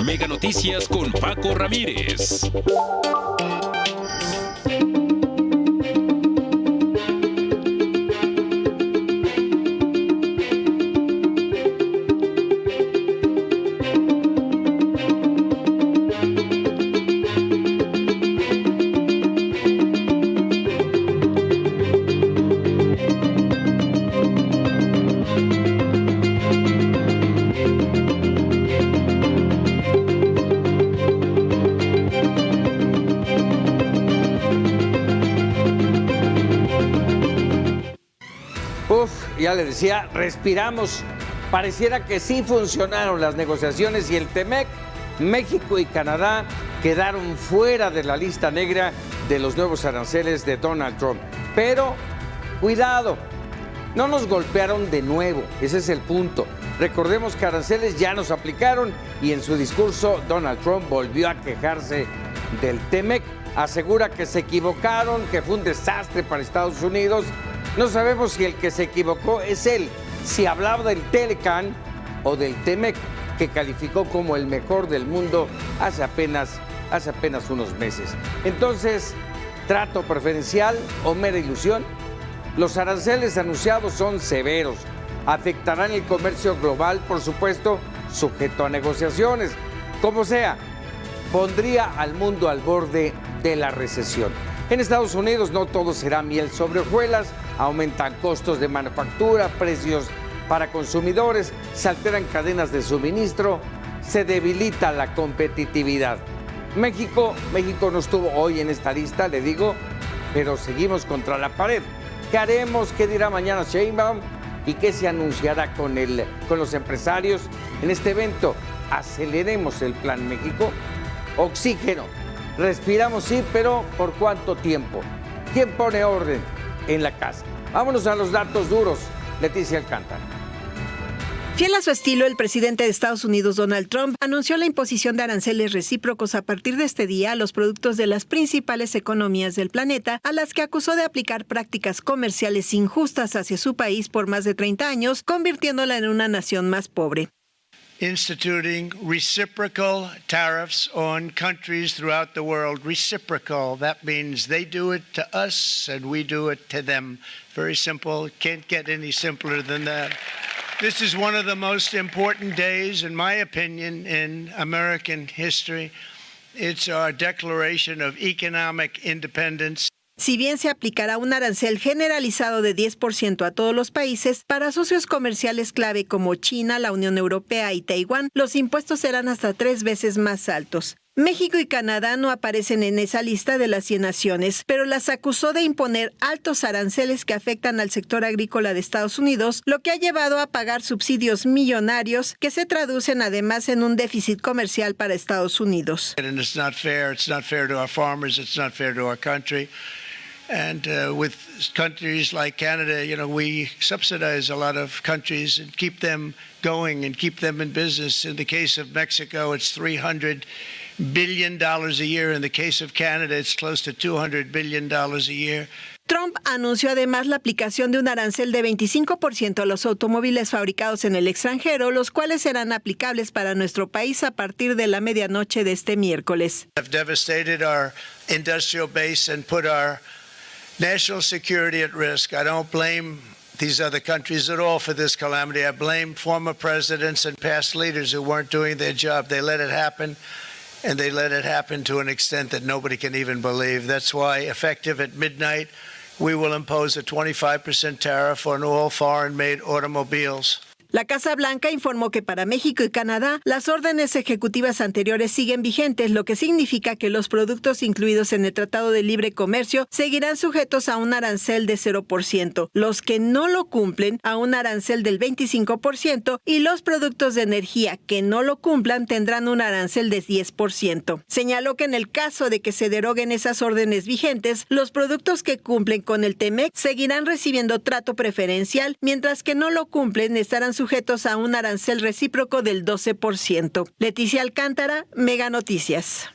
Mega Noticias con Paco Ramírez. Ya le decía, respiramos. Pareciera que sí funcionaron las negociaciones y el TEMEC, México y Canadá quedaron fuera de la lista negra de los nuevos aranceles de Donald Trump. Pero, cuidado, no nos golpearon de nuevo, ese es el punto. Recordemos que aranceles ya nos aplicaron y en su discurso Donald Trump volvió a quejarse del TEMEC. Asegura que se equivocaron, que fue un desastre para Estados Unidos. No sabemos si el que se equivocó es él, si hablaba del Telecan o del TEMEC, que calificó como el mejor del mundo hace apenas unos meses. Entonces, ¿trato preferencial o mera ilusión? Los aranceles anunciados son severos, afectarán el comercio global, por supuesto, sujeto a negociaciones. Como sea, pondría al mundo al borde de la recesión. En Estados Unidos no todo será miel sobre hojuelas, aumentan costos de manufactura, precios para consumidores, se alteran cadenas de suministro, se debilita la competitividad. México no estuvo hoy en esta lista, le digo, pero seguimos contra la pared. ¿Qué haremos? ¿Qué dirá mañana Sheinbaum? ¿Y qué se anunciará con los empresarios en este evento? Aceleremos el Plan México. Oxígeno. Respiramos, sí, pero ¿por cuánto tiempo? ¿Quién pone orden en la casa? Vámonos a los datos duros. Leticia Alcántara. Fiel a su estilo, el presidente de Estados Unidos, Donald Trump, anunció la imposición de aranceles recíprocos a partir de este día a los productos de las principales economías del planeta, a las que acusó de aplicar prácticas comerciales injustas hacia su país por más de 30 años, convirtiéndola en una nación más pobre. Instituting reciprocal tariffs on countries throughout the world. Reciprocal, that means they do it to us and we do it to them. Very simple, can't get any simpler than that. This is one of the most important days, in my opinion, in American history. It's our declaration of economic independence. Si bien se aplicará un arancel generalizado de 10% a todos los países, para socios comerciales clave como China, la Unión Europea y Taiwán, los impuestos serán hasta 3 veces más altos. México y Canadá no aparecen en esa lista de las 100 naciones, pero las acusó de imponer altos aranceles que afectan al sector agrícola de Estados Unidos, lo que ha llevado a pagar subsidios millonarios que se traducen además en un déficit comercial para Estados Unidos. And it's not fair to our farmers, it's not fair to our country. And with countries like Canada, we subsidize a lot of countries and keep them going and keep them in business. In the case of Mexico, it's $300 billion a year. In the case of Canada, it's close to $200 billion a year. Trump anunció además la aplicación de un arancel de 25% a los automóviles fabricados en el extranjero, los cuales serán aplicables para nuestro país a partir de la medianoche de este miércoles. Have devastated our industrial base and put our national security at risk. I don't blame these other countries at all for this calamity. I blame former presidents and past leaders who weren't doing their job. They let it happen, and they let it happen to an extent that nobody can even believe. That's why, effective at midnight, we will impose a 25% tariff on all foreign-made automobiles. La Casa Blanca informó que para México y Canadá, las órdenes ejecutivas anteriores siguen vigentes, lo que significa que los productos incluidos en el Tratado de Libre Comercio seguirán sujetos a un arancel de 0%, los que no lo cumplen a un arancel del 25% y los productos de energía que no lo cumplan tendrán un arancel de 10%. Señaló que en el caso de que se deroguen esas órdenes vigentes, los productos que cumplen con el TEMEC seguirán recibiendo trato preferencial, mientras que no lo cumplen estarán sujetos a un arancel recíproco del 12%. Leticia Alcántara, Mega Noticias.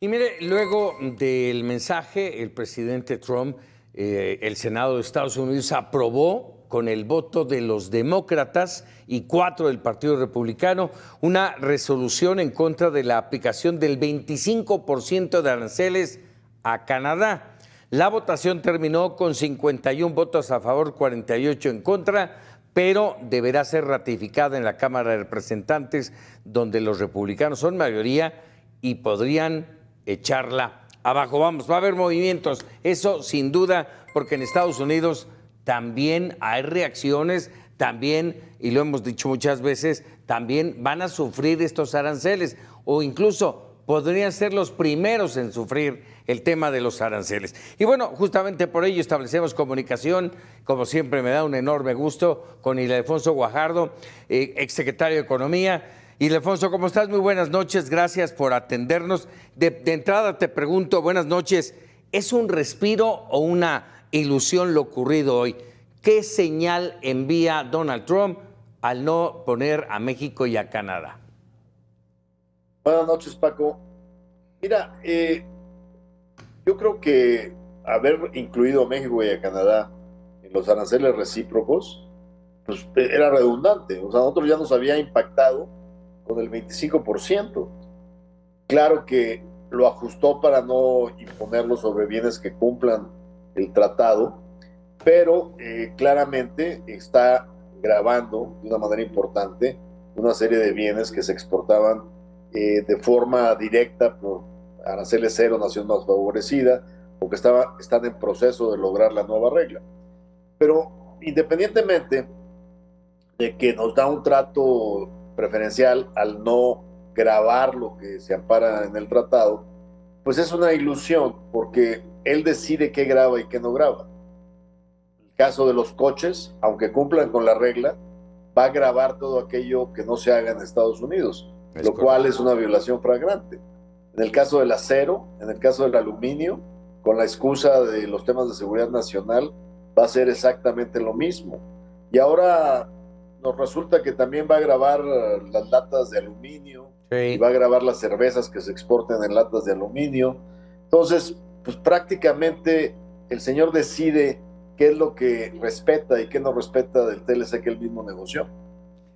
Y mire, luego del mensaje, el presidente Trump, el Senado de Estados Unidos aprobó con el voto de los demócratas y 4 del Partido Republicano, una resolución en contra de la aplicación del 25% de aranceles a Canadá. La votación terminó con 51 votos a favor, 48 en contra, pero deberá ser ratificada en la Cámara de Representantes, donde los republicanos son mayoría y podrían echarla abajo. Vamos, va a haber movimientos, eso sin duda, porque en Estados Unidos también hay reacciones, también, y lo hemos dicho muchas veces, también van a sufrir estos aranceles, o incluso podrían ser los primeros en sufrir el tema de los aranceles. Y bueno, justamente por ello establecemos comunicación, como siempre me da un enorme gusto, con Ildefonso Guajardo, exsecretario de Economía. Ildefonso, ¿cómo estás? Muy buenas noches, gracias por atendernos. De entrada te pregunto, buenas noches, ¿es un respiro o una ilusión lo ocurrido hoy? ¿Qué señal envía Donald Trump al no poner a México y a Canadá? Buenas noches, Paco. Mira, yo creo que haber incluido a México y a Canadá en los aranceles recíprocos, pues era redundante. O sea, a nosotros ya nos había impactado con el 25%. Claro que lo ajustó para no imponerlo sobre bienes que cumplan el tratado, pero claramente está gravando de una manera importante una serie de bienes que se exportaban de forma directa por aranceles cero, nación más favorecida, o que están en proceso de lograr la nueva regla. Pero independientemente de que nos da un trato preferencial al no gravar lo que se ampara en el tratado, pues es una ilusión, porque él decide qué grava y qué no grava. El caso de los coches, aunque cumplan con la regla, va a gravar todo aquello que no se haga en Estados Unidos, lo cual es una violación flagrante. En el caso del acero, en el caso del aluminio, con la excusa de los temas de seguridad nacional, va a ser exactamente lo mismo. Y ahora nos resulta que también va a gravar las latas de aluminio, sí, y va a gravar las cervezas que se exporten en latas de aluminio. Entonces, pues prácticamente el señor decide qué es lo que respeta y qué no respeta del TLC que él mismo negoció.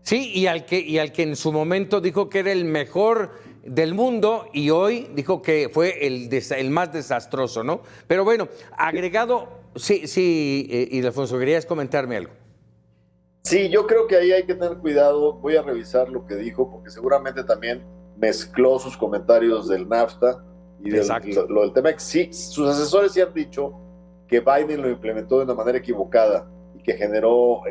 Sí, y al que en su momento dijo que era el mejor del mundo y hoy dijo que fue el más desastroso, ¿no? Pero bueno, agregado, sí, Ildefonso, querías comentarme algo. Sí, yo creo que ahí hay que tener cuidado. Voy a revisar lo que dijo, porque seguramente también mezcló sus comentarios del NAFTA y lo del TEMEC. Sí, sus asesores sí han dicho que Biden lo implementó de una manera equivocada y que generó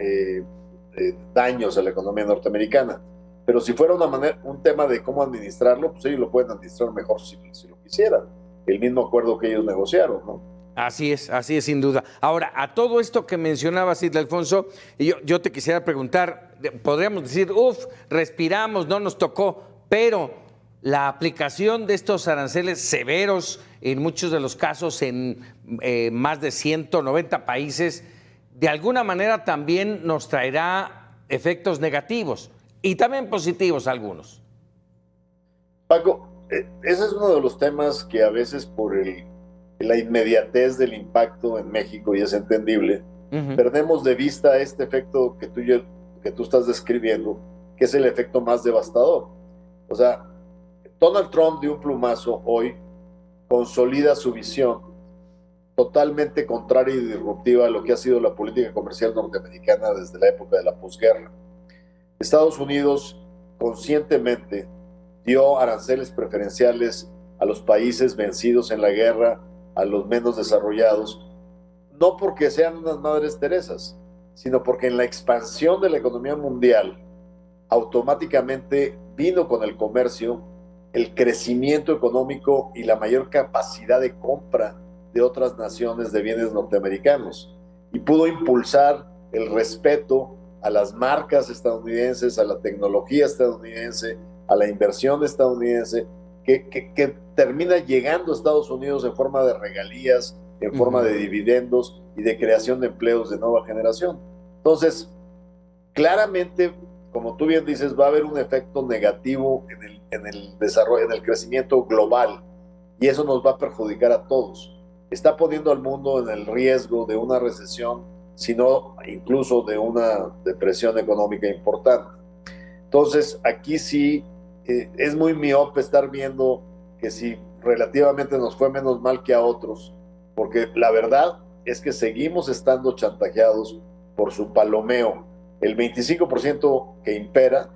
daños a la economía norteamericana. Pero si fuera un tema de cómo administrarlo, pues ellos lo pueden administrar mejor si lo quisieran. El mismo acuerdo que ellos negociaron, ¿no? Así es, sin duda. Ahora, a todo esto que mencionabas, Ildefonso, yo te quisiera preguntar, podríamos decir, respiramos, no nos tocó, pero la aplicación de estos aranceles severos, en muchos de los casos en más de 190 países, de alguna manera también nos traerá efectos negativos y también positivos algunos. Paco, ese es uno de los temas que a veces por la inmediatez del impacto en México, y es entendible, perdemos de vista este efecto que tú estás describiendo, que es el efecto más devastador. O sea, Donald Trump de un plumazo hoy consolida su visión totalmente contraria y disruptiva a lo que ha sido la política comercial norteamericana desde la época de la posguerra. Estados Unidos conscientemente dio aranceles preferenciales a los países vencidos en la guerra, a los menos desarrollados, no porque sean unas madres teresas, sino porque en la expansión de la economía mundial automáticamente vino con el comercio el crecimiento económico y la mayor capacidad de compra de otras naciones de bienes norteamericanos, y pudo impulsar el respeto a las marcas estadounidenses, a la tecnología estadounidense, a la inversión estadounidense, que termina llegando a Estados Unidos en forma de regalías, en forma de dividendos y de creación de empleos de nueva generación. Entonces, claramente, como tú bien dices, va a haber un efecto negativo en el desarrollo, en el crecimiento global, y eso nos va a perjudicar a todos. Está poniendo al mundo en el riesgo de una recesión sino incluso de una depresión económica importante. Entonces, aquí sí es muy miope estar viendo que si relativamente nos fue menos mal que a otros, porque la verdad es que seguimos estando chantajeados por su palomeo. El 25% que impera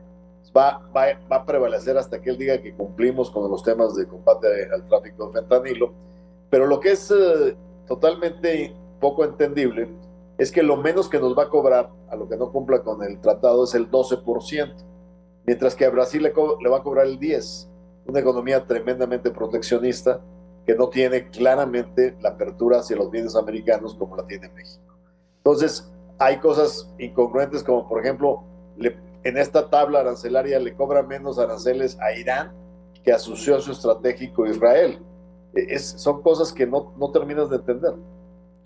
va a prevalecer hasta que él diga que cumplimos con los temas de combate al tráfico de fentanilo, pero lo que es totalmente poco entendible es que lo menos que nos va a cobrar a lo que no cumpla con el tratado es el 12%, mientras que a Brasil le va a cobrar el 10%, una economía tremendamente proteccionista que no tiene claramente la apertura hacia los bienes americanos como la tiene México. Entonces, hay cosas incongruentes como, por ejemplo, en esta tabla arancelaria le cobra menos aranceles a Irán que a su socio estratégico Israel. Son cosas que no terminas de entender.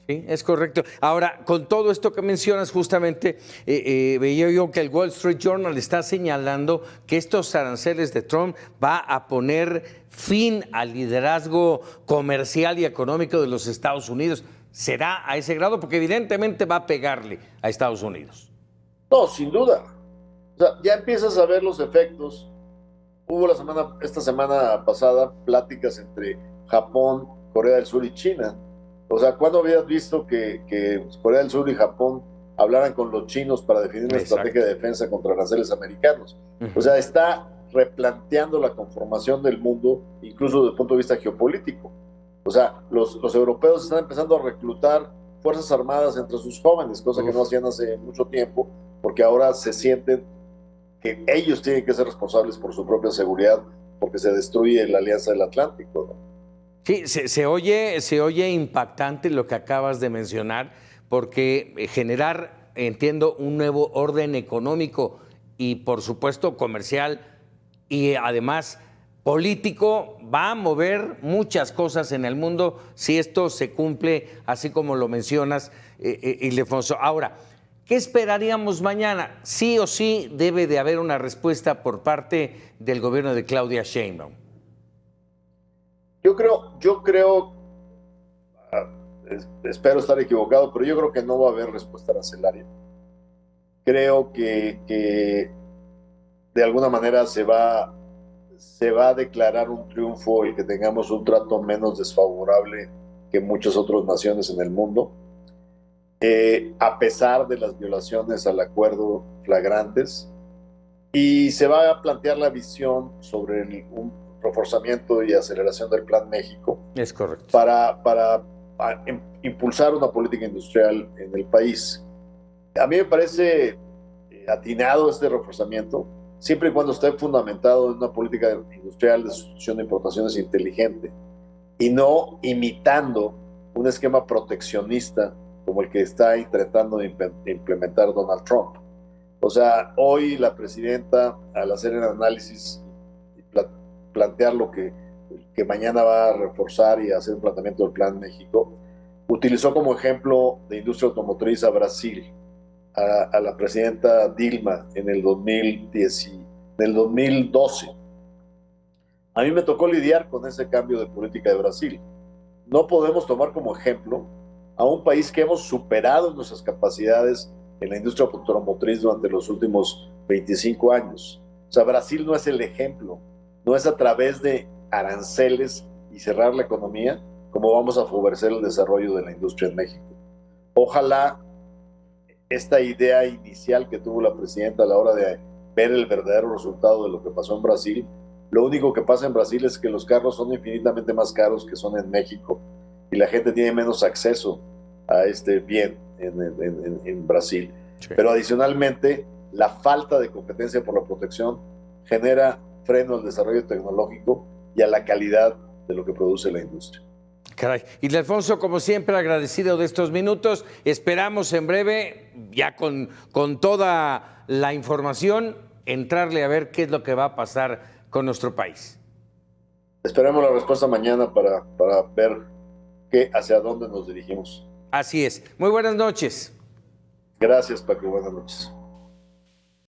Sí, es correcto. Ahora, con todo esto que mencionas, justamente veía yo que el Wall Street Journal está señalando que estos aranceles de Trump va a poner fin al liderazgo comercial y económico de los Estados Unidos. ¿Será a ese grado? Porque evidentemente va a pegarle a Estados Unidos. No, sin duda. O sea, ya empiezas a ver los efectos. Hubo esta semana pasada pláticas entre Japón, Corea del Sur y China. O sea, ¿cuándo habías visto que Corea del Sur y Japón hablaran con los chinos para definir una estrategia de defensa contra aranceles americanos? O sea, está replanteando la conformación del mundo, incluso desde el punto de vista geopolítico. O sea, los europeos están empezando a reclutar fuerzas armadas entre sus jóvenes, cosa que no hacían hace mucho tiempo, porque ahora se sienten que ellos tienen que ser responsables por su propia seguridad, porque se destruye la Alianza del Atlántico, ¿no? Sí, se oye impactante lo que acabas de mencionar, porque generar, entiendo, un nuevo orden económico y, por supuesto, comercial y además político va a mover muchas cosas en el mundo si esto se cumple así como lo mencionas, Ildefonso. Ahora, ¿qué esperaríamos mañana? Sí o sí debe de haber una respuesta por parte del gobierno de Claudia Sheinbaum. Yo creo, espero estar equivocado, pero yo creo que no va a haber respuesta arancelaria. Creo que de alguna manera se va a declarar un triunfo el que tengamos un trato menos desfavorable que muchas otras naciones en el mundo, a pesar de las violaciones al acuerdo flagrantes, y se va a plantear la visión sobre un reforzamiento y aceleración del Plan México. Es correcto. Para impulsar una política industrial en el país. A mí me parece atinado este reforzamiento, siempre y cuando esté fundamentado en una política industrial de sustitución de importaciones inteligente y no imitando un esquema proteccionista como el que está intentando implementar Donald Trump. O sea, hoy la presidenta, al hacer el análisis y plantear lo que mañana va a reforzar y hacer un planteamiento del Plan México, utilizó como ejemplo de industria automotriz a Brasil, a la presidenta Dilma en el 2012. A mí me tocó lidiar con ese cambio de política de Brasil. No podemos tomar como ejemplo a un país que hemos superado nuestras capacidades en la industria automotriz durante los últimos 25 años. O sea, Brasil no es el ejemplo, no es a través de aranceles y cerrar la economía como vamos a favorecer el desarrollo de la industria en México. Ojalá esta idea inicial que tuvo la presidenta a la hora de ver el verdadero resultado de lo que pasó en Brasil. Lo único que pasa en Brasil es que los carros son infinitamente más caros que son en México y la gente tiene menos acceso a este bien en Brasil. Sí. Pero adicionalmente, la falta de competencia por la protección genera freno al desarrollo tecnológico y a la calidad de lo que produce la industria. Caray. Ildefonso, como siempre, agradecido de estos minutos. Esperamos en breve, ya con toda la información, entrarle a ver qué es lo que va a pasar con nuestro país. Esperemos la respuesta mañana para ver hacia dónde nos dirigimos. Así es. Muy buenas noches. Gracias, Paco. Buenas noches.